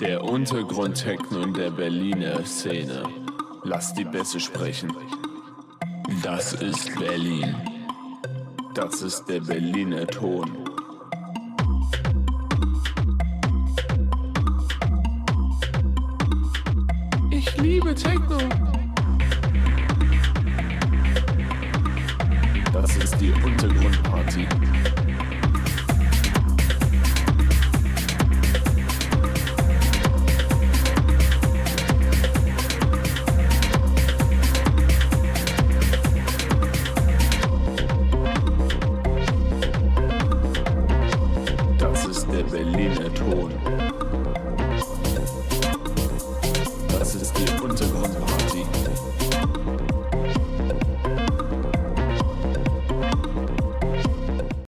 Der Untergrund-Techno in der Berliner Szene. Lass die Bässe sprechen. Das ist Berlin. Das ist der Berliner Ton. Ich liebe Techno. Das ist die Untergrundparty. Das ist der Berliner Ton.